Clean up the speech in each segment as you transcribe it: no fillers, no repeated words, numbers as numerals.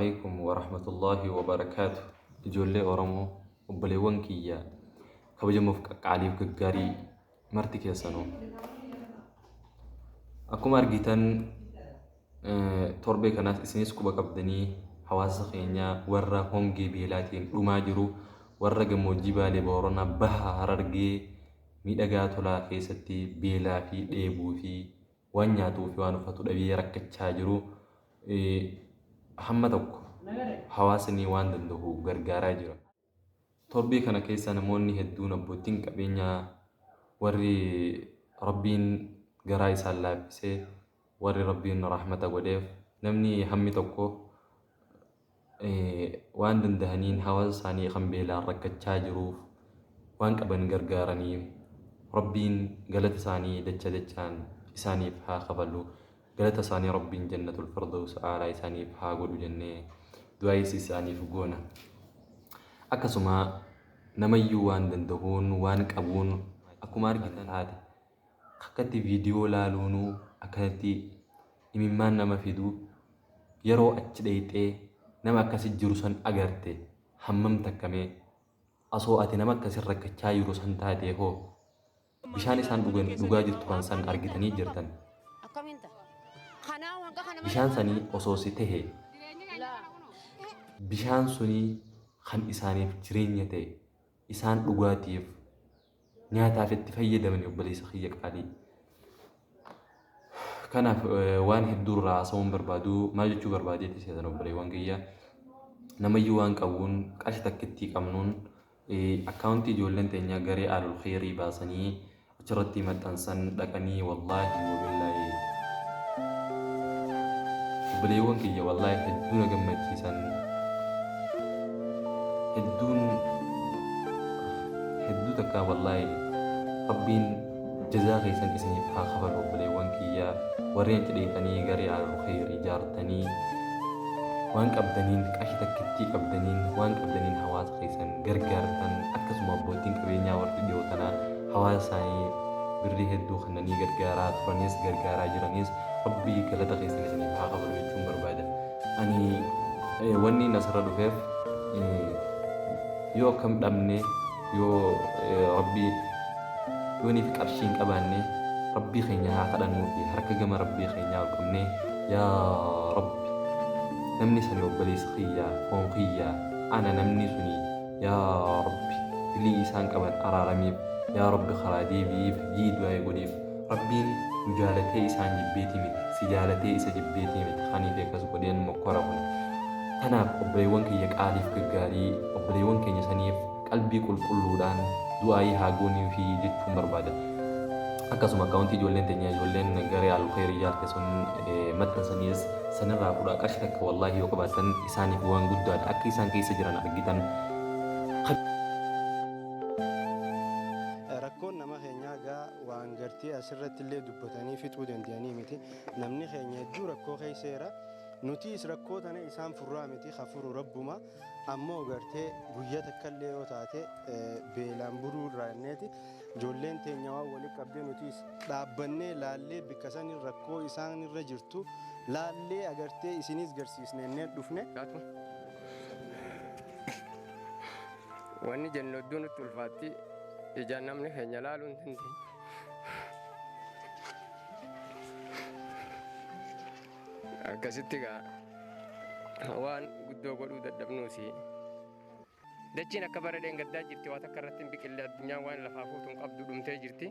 عليكم ورحمة الله وبركاته. إجولة أورمو وبليون كيا كبجة مفك علي وكجاري مرتك يا سنو. أكو مرجتان تربي كناس إسنيس كوبا كبدني حواس خينيا ورا هونجي بيلاتين وماجرو ورا جموجي بالي بورونا بها هررجي ميدغا تولا كيستي بيلا في ديبو في وانياتو في وانو فتو دبي ركچا جرو hamma tokko hawaasni waan danda'u gargaaraa jira. Torbii kana keessa namoonni hedduun abbootiin qabeenyaa warri Rabbiin garaa isaan laaffisee warri Rabbiin rahmata godheef namni hammi tokko waan danda'aniin hawaasa isaanii kan beelaan rakkachaa jiruuf waan qaban gargaaranii Rabbiin galata isaanii dacha dachaan isaaniif haa kafalu. قالت ساني ربي جنة الفردوس أعلى ساني بحاجة جنة دعائي ساني فجونا أكسما نميو وان دندهون وان كابون أكو مارجتان هذا خكتي فيديو لالونو أكنتي إممان نما فيدو يرو أتشديتة نما كسي جروسان أجرته همم تكمي أصواتي نما كسي ركتشاي جروسان تادي هو بشان إنسان دوجاجر ترانسان أرجتني جرتن bishaan sanii osoo si tahe bishaan sunii kan isaaniif jireenya ta'e isaan dhugaatiif nyaataaf itti fayyadaman obboleessa kiyya qaalii. Kanaaf waan hedduu irraa haasa'uun barbaadu maal jechuu barbaadeetti seetan obboleewwan kiyya namayyuu waan qabuun qarshii takkittii qabnuun akkaawuntii ijoolleen teenyaa garee aalul khayrii baasanii achirratti maxxansan dhaqanii wallaahi wabillaahi بليون كي والله هدونا جمد جيسان هدو تكا والله ربين جزاء غيسان اسمي بها خبر بليون كي ورين تليتني غري على الخير جارتني وان كبدنين كاشتك كتي كبدنين وان كبدنين حواس غيسان غرغرتن اكس مبوتين كبينيا ورتديو تنا حواساي بري هدو خنني غرغرات فنيس غرغرا جرانيس ربي كلا تغيسن اسمي بها خبر بيتون برباده أني واني نصر دفيف يو كم دمني يو ربي يوني في كرشين كباني ربي خينيا هاكدا نوفي حركة جمع ربي خينيا وكمني يا ربي نمني سني وبلي سخيا فونخيا أنا نمني سني يا ربي اللي إنسان كمان أرارمي يا ربي خلادي بيف جيد ويقوليف ربي مجالتي إسان جبيتي مت سجالتي إسا جبيتي مت خاني تيكس قدين مقربون تناب أبريوان كي يكاليف كغاري أبريوان كي يسانيف قلبي كل دان دعاي هاغوني في جتفو مربادة أكاسو مكاونتي جولين تنيا جولين غاري على الخير رجال كسون متن سنيس سنرى قرأ كاشتك والله يوكباتن إساني بوان قدوان أكي إسان كي سجران أرقيتان وانغرتي اسرت اللي دبتاني في تودن دياني متي نمني خينيا دور كو خيسيرا نوتي اسركو تاني انسان فرامتي خفر ربما اما غرتي غيا تكلي وتاتي بيلامبرو رانيتي جولين تينيوا ولي قبدي نوتي دابني لالي بكساني ركو انسان رجرتو لالي اغرتي اسينيس غرسيسني نيت دفنه واني جنو دون تلفاتي اجانمني خينيا لالون تنتي Akkasittigaa waan guddoo godhuu dadhabnuusi dachiin akka baradeen gaddaa jirti waan akka irratti hin biqille addunyaan waan lafaa fuutuun qabdu dhumtee jirti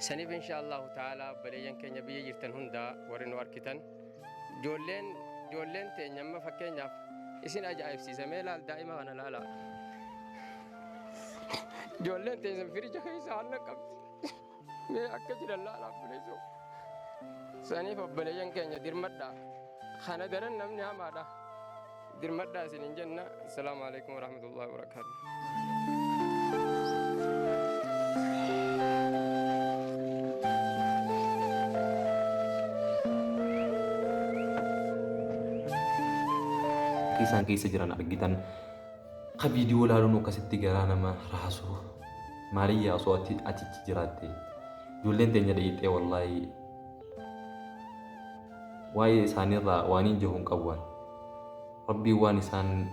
saniif inshaallahu ta'aalaa baleeyyan keenya biyya jirtan hundaa warri nu arkitan ijoolleen teenya amma fakkeenyaaf isin ajaa'ibsiisamee laal daa'ima kana laalaa ijoolleen teenya firija keessa aannan qabdi mee akka jiran laalaaf bileessoo سانيف أبليان كينيا ديرمدا خانا درن نمني همادا ديرمدا سنين جنة. السلام عليكم ورحمة الله وبركاته. كيسان كيس جران أرجيتان خبيديو لالو نوكاسيتي جرانا ما راسو ماريا صوتي أتي جراتي جولين تاني ديتي والله واي سانيرا وانين جهون قوان ربي وان إسان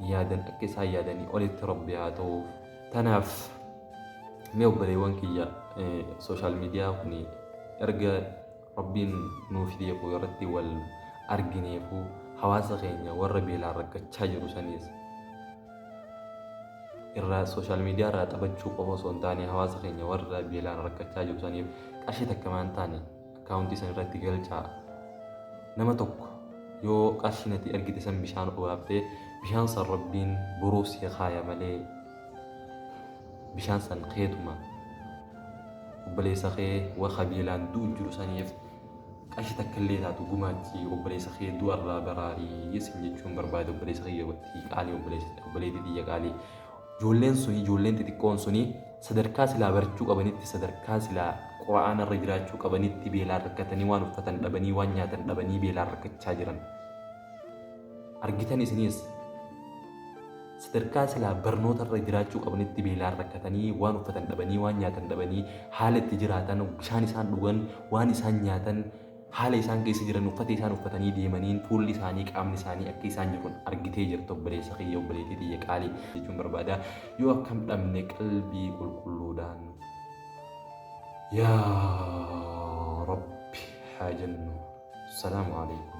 يادن أكسا يادني أولت ربي هاتو تناف ميو بلي وانكي سوشيال ميديا كني أرجع ربين نوفي يفو يرتي والأرجني يفو حواس غينيا والربي لا رجع تشاجر سنيس irraa sooshaal miidiyaa irraa taphachuu qofa osoo hin taane hawaasa keenya warra beelaan rakkachaa jiru saniif qarshii takka maan taane akkaawuntii san irratti galchaa. Nama tokko yoo qarshii natti ergite san bishaan obaaftee bishaan san rabbiin boruuf si kaaya malee bishaan san keetuma obboleessa kee waxa beelaan du'u jiru saniif qarshii takka illee taatu gumaachi obboleessa kee du'arraa baraarii isin jechuun barbaade obboleessa kee qaalii obboleettii xiyya qaalii. Ijoolleen suni ijoolleen xixiqqoon suni sadarkaa silaa barachuu qabanitti sadarkaa silaa quraana irra jiraachuu qabanitti beelaan rakkatanii waan uffatan dhabanii waan nyaatan dhabanii beelaan rakkachaa jiran. Argitan isinis sadarkaa silaa barnoota irra jiraachuu qabanitti beelaan rakkatanii waan uffatan dhabanii waan nyaatan dhabanii haala itti jiraatan bishaan isaan dhugan waan isaan nyaatan haala isaan keessa jiran uffata isaan uffatanii deemaniin fuulli isaanii qaamni isaanii akka isaan jiran argitee jirtu obboleessa kiyya obboleettii xiyya qaalii jechuun barbaada yoo akkam dhabne qalbii qulqulluudhaan yaa rabbi haa jennu. Salaamu alaikum.